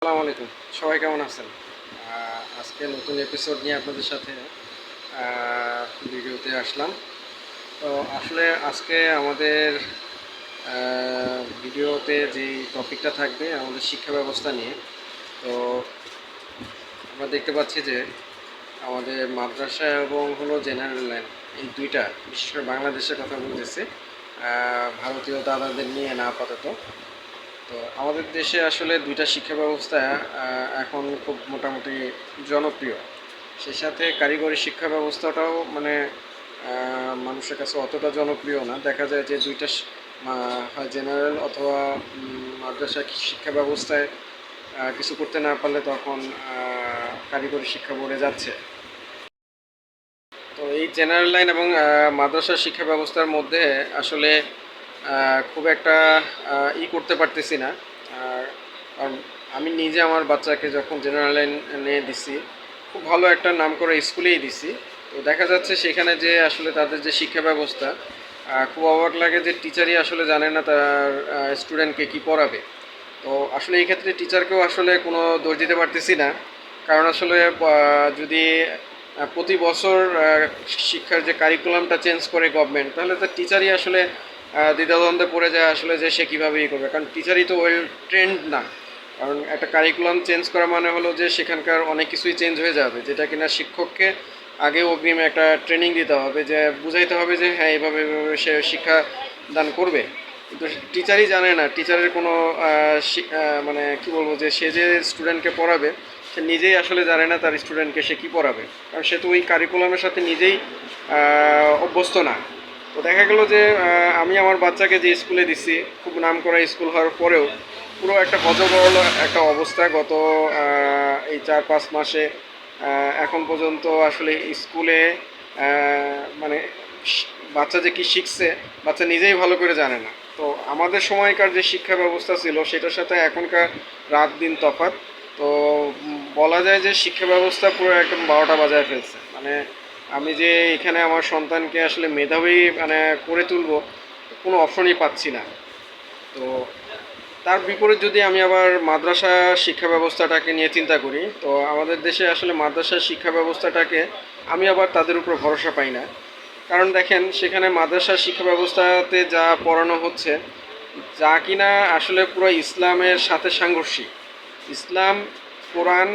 আসসালামু আলাইকুম। সবাই কেমন আছেন? আজকে নতুন এপিসোড নিয়ে আপনাদের সাথে ভিডিওতে আসলাম। তো আসলে আজকে আমাদের ভিডিওতে যেই টপিকটা থাকবে আমাদের শিক্ষা ব্যবস্থা নিয়ে। তো আমরা দেখতে পাচ্ছি যে আমাদের মাদ্রাসা এবং হলো জেনারেল লাইন, এই দুইটা, বিশেষ করে বাংলাদেশের কথা বলতেছি, ভারতীয় দাদাদের নিয়ে না আপাতত। তো আমাদের দেশে আসলে দুইটা শিক্ষা ব্যবস্থা এখন খুব মোটামুটি জনপ্রিয়। সেই সাথে কারিগরি শিক্ষা ব্যবস্থাটাও মানে মানুষের কাছে অতটা জনপ্রিয় না। দেখা যায় যে দুইটা হয় জেনারেল অথবা মাদ্রাসা শিক্ষা ব্যবস্থায় কিছু করতে না পারলে তখন কারিগরি শিক্ষা বোর্ডে যাচ্ছে। তো এই জেনারেল লাইন এবং মাদ্রাসা শিক্ষা ব্যবস্থার মধ্যে আসলে খুব একটা করতে পারতেছি না। আর কারণ আমি নিজে আমার বাচ্চাকে যখন জেনারেল লাইনে দিছি, খুব ভালো একটা নাম করা স্কুলেই দিছি। তো দেখা যাচ্ছে সেখানে যে আসলে তাদের যে শিক্ষা ব্যবস্থা, খুব অবাক লাগে যে টিচারই আসলে জানে না তার স্টুডেন্টকে কী পড়াবে। তো আসলে এই ক্ষেত্রে টিচারকেও আসলে কোনো দোষ দিতে পারতেছি না। কারণ আসলে যদি প্রতি বছর শিক্ষার যে কারিকুলামটা চেঞ্জ করে গভর্নমেন্ট, তাহলে তো টিচারই আসলে দ্বিধাদ্বন্দ্বে পড়ে যায় আসলে যে সে কীভাবে করবে, কারণ টিচারই তো ওয়েল ট্রেন্ড না। কারণ একটা কারিকুলাম চেঞ্জ করা মানে হলো যে সেখানকার অনেক কিছুই চেঞ্জ হয়ে যাবে, যেটা কিনা শিক্ষককে আগে অগ্রিমে একটা ট্রেনিং দিতে হবে, যে বুঝাইতে হবে যে হ্যাঁ এভাবে এভাবে সে শিক্ষা দান করবে। কিন্তু টিচারই জানে না, টিচারের কোনো মানে কি বলবো, যে সে যে স্টুডেন্টকে পড়াবে সে নিজেই আসলে জানে না তার স্টুডেন্টকে সে কী পড়াবে, কারণ সে তো ওই কারিকুলামের সাথে নিজেই অভ্যস্ত না। তো দেখা গেলো যে আমি আমার বাচ্চাকে যে স্কুলে দিচ্ছি, খুব নাম করা স্কুল হওয়ার পরেও পুরো একটা হজবরল একটা অবস্থা গত এই 4-5 মাসে। এখন পর্যন্ত আসলে স্কুলে মানে বাচ্চা যে কী শিখছে বাচ্চা নিজেই ভালো করে জানে না। তো আমাদের সময়কার যে শিক্ষা ব্যবস্থা ছিল সেটার সাথে এখনকার রাত দিন তফাৎ। তো বলা যায় যে শিক্ষা ব্যবস্থা পুরো একদম 12টা বাজায় ফেলছে। মানে আমি যে এখানে আমার সন্তানকে আসলে মেধাবী মানে করে তুলবো, কোনো অপশনই পাচ্ছি না। তো তার বিপরীত যদি আমি আবার মাদ্রাসা শিক্ষা ব্যবস্থাটাকে নিয়ে চিন্তা করি, তো আমাদের দেশে আসলে মাদ্রাসা শিক্ষা ব্যবস্থাটাকে আমি আবার তাদের উপর ভরসা পাই না। কারণ দেখেন সেখানে মাদ্রাসা শিক্ষা ব্যবস্থাতে যা পড়ানো হচ্ছে, যা কিনা আসলে পুরো ইসলামের সাথে সাংঘর্ষিক। ইসলাম, কোরআন,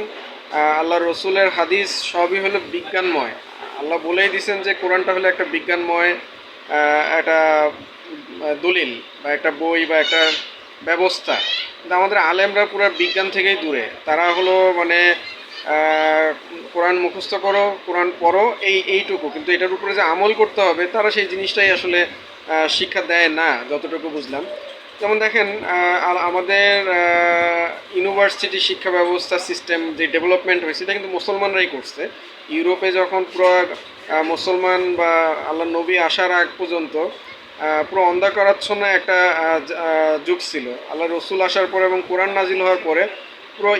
আল্লাহ রসুলের হাদিস সবই হলো বিজ্ঞানময়। আল্লাহ বলেই দিয়েছেন যে কোরআনটা হলো একটা বিজ্ঞানময় একটা দলিল বা একটা বই বা একটা ব্যবস্থা। কিন্তু আমাদের আলেমরা পুরো বিজ্ঞান থেকেই দূরে। তারা হলো মানে কোরআন মুখস্থ করো, কোরআন পড়ো, এইটুকু। কিন্তু এটার উপরে যে আমল করতে হবে তারা সেই জিনিসটাই আসলে শিক্ষা দেয় না যতটুকু বুঝলাম। যেমন দেখেন আমাদের ইউনিভার্সিটি শিক্ষা ব্যবস্থা সিস্টেম যে ডেভেলপমেন্ট হয়েছে এটা কিন্তু মুসলমানরাই করছে। ইউরোপে যখন পুরো মুসলমান বা আল্লাহ নবী আসার আগ পর্যন্ত পুরো অন্ধকারাচ্ছন্ন একটা যুগ ছিল। আল্লাহ রসুল আসার পরে এবং কোরআন নাজিল হওয়ার পরে পুরো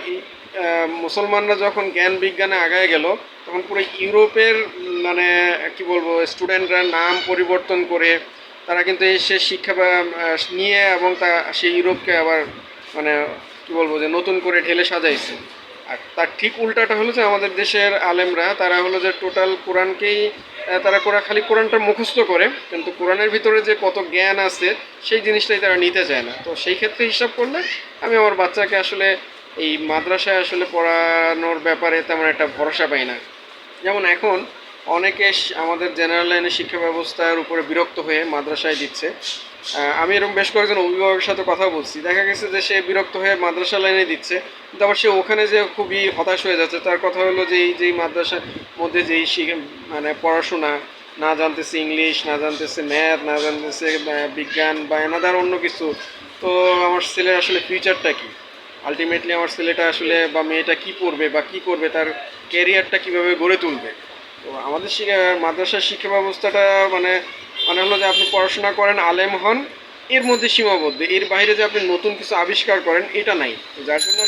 মুসলমানরা যখন জ্ঞান বিজ্ঞানে আগায় গেল, তখন পুরো ইউরোপের মানে কি বলবো স্টুডেন্টরা নাম পরিবর্তন করে তারা কিন্তু সে শিক্ষা নিয়ে এবং তা সেই ইউরোপকে আবার মানে কি বলবো যে নতুন করে ঢেলে সাজাইছে। আর তার ঠিক উল্টাটা হলো যে আমাদের দেশের আলেমরা তারা হলো যে টোটাল কোরআনকেই তারা খালি কোরআনটা মুখস্থ করে, কিন্তু কোরআনের ভিতরে যে কত জ্ঞান আছে সেই জিনিসটাই তারা নিতে চায় না। তো সেই ক্ষেত্রে হিসাব করলে আমি আমার বাচ্চাকে আসলে এই মাদ্রাসায় আসলে পড়ানোর ব্যাপারে তেমন একটা ভরসা পাই না। যেমন এখন অনেকে আমাদের জেনারেল লাইনের শিক্ষা ব্যবস্থার উপরে বিরক্ত হয়ে মাদ্রাসায় দিচ্ছে। আমি এরকম বেশ কয়েকজন অভিভাবকের সাথে কথা বলছি, দেখা গেছে যে সে বিরক্ত হয়ে মাদ্রাসা লাইনে দিচ্ছে, কিন্তু আবার সে ওখানে যে খুবই হতাশ হয়ে যাচ্ছে। তার কথা হলো যে এই যেই মাদ্রাসার মধ্যে যেই মানে পড়াশোনা, না জানতেছে ইংলিশ, না জানতেছে ম্যাথ, না জানতেছে বিজ্ঞান বা এনাদার অন্য কিছু। তো আমার ছেলের আসলে ফিউচারটা কী, আলটিমেটলি আমার ছেলেটা আসলে বা মেয়েটা কী পড়বে বা কী করবে, তার ক্যারিয়ারটা কীভাবে গড়ে তুলবে। তো আমাদের মাদ্রাসার শিক্ষা ব্যবস্থাটা মানে মানে হলো যে আপনি পড়াশোনা করেন, আলেম হন, এর মধ্যে সীমাবদ্ধ। এর বাইরে যে আপনি নতুন কিছু আবিষ্কার করেন এটা নাই। তো যার জন্য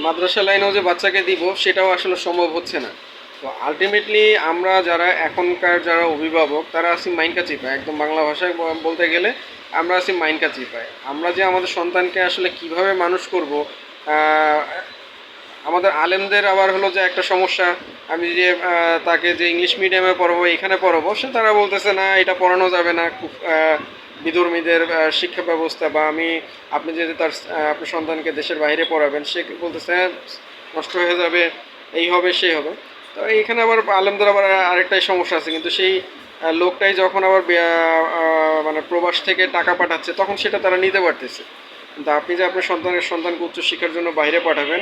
মাদ্রাসা লাইনেও যে বাচ্চাকে দিব সেটাও আসলে সম্ভব হচ্ছে না। তো আলটিমেটলি আমরা যারা এখনকার যারা অভিভাবক তারা আছি মাইনকা চিপায়, একদম বাংলা ভাষায় বলতে গেলে আমরা আছি মাইনকা চিপায়। আমরা যে আমাদের সন্তানকে আসলে কিভাবে মানুষ করব, আহ, আমাদের আলেমদের আবার হলো যে একটা সমস্যা, আমি যে তাকে যে ইংলিশ মিডিয়ামে পড়াবো এখানে পড়াবো, সে তারা বলতেছে না এটা পড়ানো যাবে না, খুব বিধর্মীদের শিক্ষা ব্যবস্থা, বা আপনি যদি আপনার সন্তানকে দেশের বাইরে পড়াবেন, সে বলতেছে "হ্যাঁ, নষ্ট হয়ে যাবে, এই হবে সেই হবে"। তো এইখানে আবার আলেমদের আবার আরেকটাই সমস্যা আছে, কিন্তু সেই লোকটাই যখন আবার মানে প্রবাস থেকে টাকা পাঠাচ্ছে, তখন সেটা তারা নিতে পারতেছে। কিন্তু আপনি যে আপনার সন্তানকে উচ্চশিক্ষার জন্য বাইরে পাঠাবেন,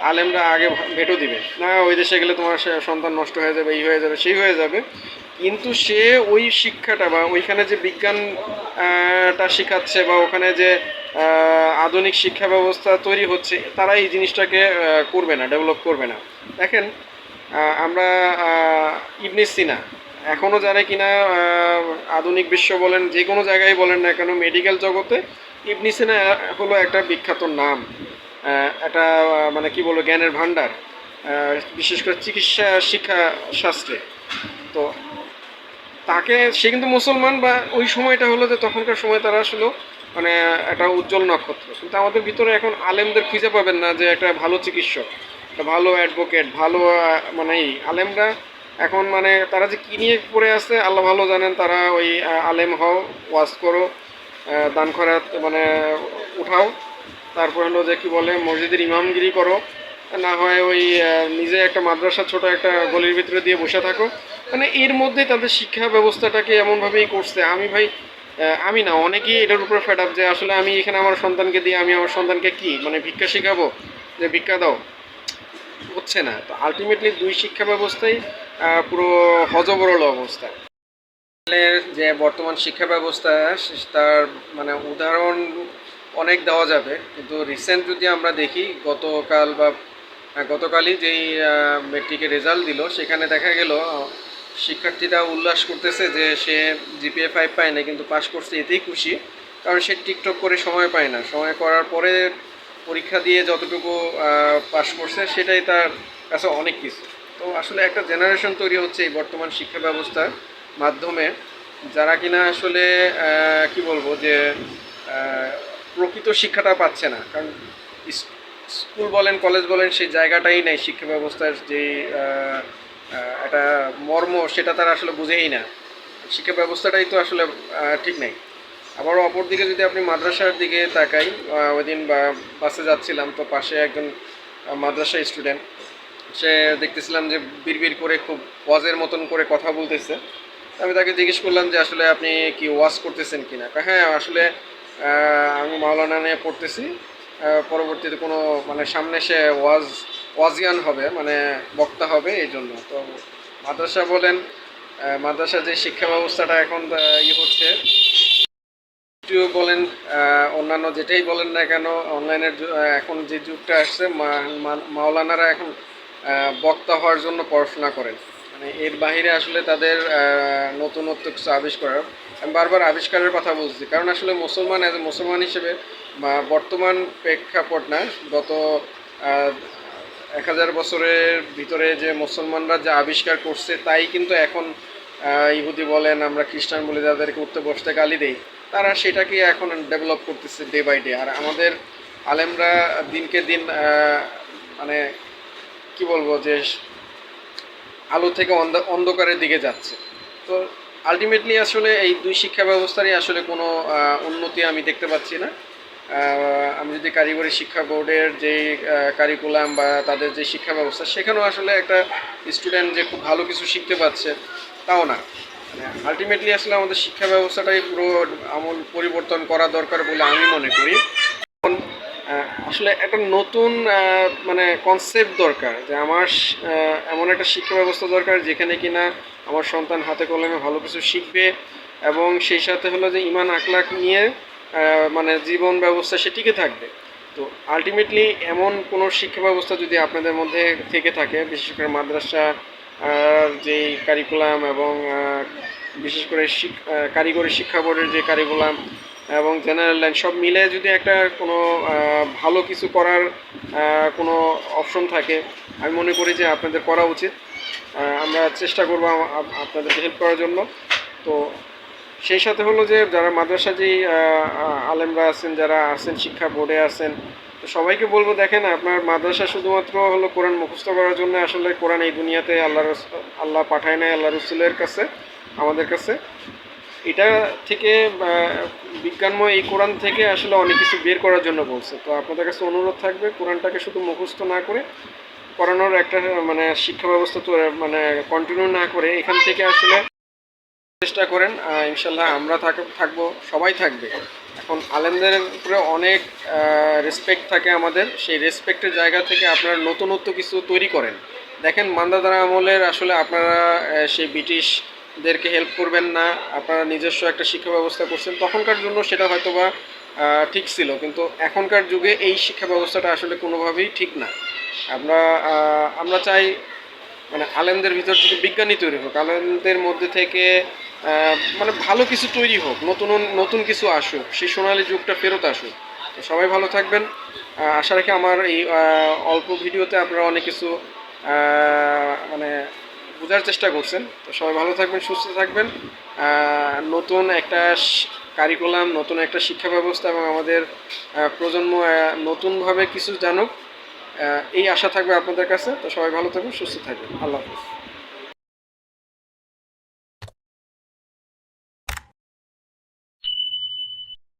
আলেমরা আগে ভেটো দিবে না, ওই দেশে গেলে তোমার সন্তান নষ্ট হয়ে যাবে, এই হয়ে যাবে সেই হয়ে যাবে। কিন্তু সে ওই শিক্ষাটা বা ওইখানে যে বিজ্ঞান টা শেখাচ্ছে, বা ওখানে যে আধুনিক শিক্ষা ব্যবস্থা তৈরি হচ্ছে, তারা এই জিনিসটাকে করবে না, ডেভেলপ করবে না। দেখেন, আমরা ইবনে সিনা এখনও জানে কিনা, আধুনিক বিশ্ব বলেন, যে কোনো জায়গায় বলেন না কেন, মেডিকেল জগতে ইবনে সিনা হলো একটা বিখ্যাত নাম, একটা মানে কি বলবো, জ্ঞানের ভাণ্ডার, বিশেষ করে চিকিৎসা শিক্ষা শাস্ত্রে। তো সে কিন্তু মুসলমান, বা ওই সময়টা হলো যে তখনকার সময় তারা আসলে মানে একটা উজ্জ্বল নক্ষত্র। কিন্তু আমাদের ভিতরে এখন আলেমদের খুঁজে পাবেন না যে একটা ভালো চিকিৎসক, একটা ভালো অ্যাডভোকেট, ভালো মানে আলেমরা এখন মানে তারা যে কী নিয়ে পড়ে আছে আল্লাহ ভালো জানেন। তারা ওই আলেম হও, ওয়াজ করো, দান খয়রাত মানে উঠাও, তারপর হলো যে কি বলে মসজিদের ইমামগিরি করো, না হয় ওই নিজে একটা মাদ্রাসা ছোট একটা গলির ভিতরে দিয়ে বসে থাকো। মানে এর মধ্যে তাদের শিক্ষা ব্যবস্থাটাকে এমনভাবেই করছে, আমি ভাই আমি না, অনেকেই এটার উপরে ফেড আপ যে আসলে আমি এখানে আমার সন্তানকে দিয়ে আমি আমার সন্তানকে কি মানে ভিক্ষা শেখাবো, যে ভিক্ষা দাও, হচ্ছে না। তো আলটিমেটলি দুই শিক্ষা ব্যবস্থাই পুরো হযবরল অবস্থা। যে বর্তমান শিক্ষা ব্যবস্থা, তার মানে উদাহরণ অনেক দেওয়া যাবে, কিন্তু রিসেন্ট যদি আমরা দেখি, গতকালই যেই মেট্রিকের রেজাল্ট দিল, সেখানে দেখা গেল শিক্ষার্থীরা উল্লাস করতেছে যে সে জিপিএ 5 পায় না, কিন্তু পাশ করছে এতেই খুশি, কারণ সে টিকটক করে সময় পায় না, সময় করার পরে পরীক্ষা দিয়ে যতটুকু পাশ করছে সেটাই তার কাছে অনেক কিছু। তো আসলে একটা জেনারেশন তৈরি হচ্ছে এই বর্তমান শিক্ষা ব্যবস্থার মাধ্যমে, যারা কিনা আসলে কি বলবো যে প্রকৃত শিক্ষাটা পাচ্ছে না। কারণ স্কুল বলেন, কলেজ বলেন, সেই জায়গাটাই নেই, শিক্ষা ব্যবস্থার যে একটা মর্ম, সেটা তারা আসলে বুঝেই না। শিক্ষা ব্যবস্থাটাই তো আসলে ঠিক নেই। আবার অপরদিকে যদি আপনি মাদ্রাসার দিকে তাকাই, ওই দিন বাসে যাচ্ছিলাম, তো পাশে একজন মাদ্রাসা স্টুডেন্ট, সে দেখতেছিলাম যে বিড়বিড় করে খুব ওয়াজের মতন করে কথা বলতেছে। আমি তাকে জিজ্ঞেস করলাম যে আসলে আপনি কি ওয়াজ করতেছেন কিনা। হ্যাঁ, আসলে আমি মাওলানা নিয়ে পড়তেছি, পরবর্তীতে কোনো মানে সামনে সে ওয়াজিয়ান হবে, মানে বক্তা হবে, এই জন্য। তো মাদ্রাসা বলেন, মাদ্রাসার যে শিক্ষা ব্যবস্থাটা এখন হচ্ছে, ইউটিউব বলেন, অন্যান্য যেটাই বলেন না কেন, অনলাইনের এখন যে যুগটা আসছে, মাওলানারা এখন বক্তা হওয়ার জন্য পড়াশোনা করেন, মানে এর বাহিরে আসলে তাদের নতুনত্ব কিছু আবিষ্কার। আমি বারবার আবিষ্কারের কথা বলছি, কারণ আসলে মুসলমান মুসলমান হিসেবে বা বর্তমান প্রেক্ষাপট না, গত 1000 বছরের ভিতরে যে মুসলমানরা যা আবিষ্কার করছে, তাই কিন্তু এখন ইহুদি বলেন, আমরা খ্রিস্টান বলে যাদেরকে উঠতে বসতে গালি দেই, তারা সেটাকে এখন ডেভেলপ করতেছে ডে বাই ডে। আর আমাদের আলেমরা দিনকে দিন মানে কি বলবো যে আলো থেকে অন্ধকারের দিকে যাচ্ছে। তো আলটিমেটলি আসলে এই দুই শিক্ষা ব্যবস্থারই আসলে কোনো উন্নতি আমি দেখতে পাচ্ছি না। আমি যদি কারিগরি শিক্ষা বোর্ডের যে কারিকুলাম বা তাদের যে শিক্ষা ব্যবস্থা, সেখানেও আসলে একটা স্টুডেন্ট যে খুব ভালো কিছু শিখতে পাচ্ছে, তাও না। মানে আলটিমেটলি আসলে আমাদের শিক্ষা ব্যবস্থাটাই পুরো আমূল পরিবর্তন করা দরকার বলে আমি মনে করি। আসলে একটা নতুন মানে কনসেপ্ট দরকার, যে আমার এমন একটা শিক্ষা ব্যবস্থা দরকার যেখানে কিনা আমার সন্তান হাতে কলমে ভালো কিছু শিখবে, এবং সেই সাথে হলো যে ইমান আখলাক নিয়ে মানে জীবন ব্যবস্থা সে টিকে থাকবে। তো আলটিমেটলি এমন কোনো শিক্ষা ব্যবস্থা যদি আপনাদের মধ্যে থেকে থাকে, বিশেষ করে মাদ্রাসা যেই কারিকুলাম, এবং বিশেষ করে কারিগরি শিক্ষা বোর্ডের যে কারিকুলাম এবং জেনারেল লাইন সব মিলে যদি একটা কোনো ভালো কিছু করার কোনো অপশন থাকে, আমি মনে করি যে আপনাদের করা উচিত। আমরা চেষ্টা করবো আপনাদেরকে হেল্প করার জন্য। তো সেই সাথে হলো যে যারা মাদ্রাসা যেই আলেমরা আছেন, যারা আছেন শিক্ষা বোর্ডে আছেন, তো সবাইকে বলবো, দেখেন আপনার মাদ্রাসা শুধুমাত্র হলো কোরআন মুখস্থ করার জন্য আসলে কোরআন এই দুনিয়াতে আল্লাহ পাঠায় নাই আল্লাহ রসুলের কাছে, আমাদের কাছে। এটা থেকে বিজ্ঞানময় এই কোরআন থেকে আসলে অনেক কিছু বের করার জন্য বলছে। তো আপনাদের কাছে অনুরোধ থাকবে কোরআনটাকে শুধু মুখস্থ না করে পড়ানোর একটা মানে শিক্ষা ব্যবস্থা তো মানে কন্টিনিউ না করে এখান থেকে আসলে চেষ্টা করেন। ইনশাল্লাহ আমরা থাকবো, সবাই থাকবে। এখন আলেমদের উপরে অনেক রেসপেক্ট থাকে আমাদের, সেই রেসপেক্টের জায়গা থেকে আপনারা নতুনত্ব কিছু তৈরি করেন। দেখেন মান্দাতার আমলের আসলে আপনারা সেই ব্রিটিশদেরকে হেল্প করবেন না, আপনারা নিজস্ব একটা শিক্ষা ব্যবস্থা করছেন, তখনকার জন্য সেটা হয়তোবা ঠিক ছিল, কিন্তু এখনকার যুগে এই শিক্ষা ব্যবস্থাটা আসলে কোনোভাবেই ঠিক না। আমরা আমরা চাই মানে আলেমদের ভিতর থেকে বিজ্ঞানী তৈরি হোক, আলেমদের মধ্যে থেকে মানে ভালো কিছু তৈরি হোক, নতুন নতুন কিছু আসুক, সেই সোনালী যুগটা ফেরত আসুক। তো সবাই ভালো থাকবেন। আশা রাখি আমার এই অল্প ভিডিওতে আপনারা অনেক কিছু মানে বোঝার চেষ্টা করছেন। তো সবাই ভালো থাকবেন, সুস্থ থাকবেন। নতুন একটা কারিকুলাম, নতুন একটা শিক্ষা ব্যবস্থা এবং আমাদের প্রজন্ম নতুনভাবে কিছু জানুক, এই আশা থাকবে আপনাদের কাছে। তো সবাই ভালো থাকবেন, সুস্থ থাকবেন। আল্লাহ হাফিজ।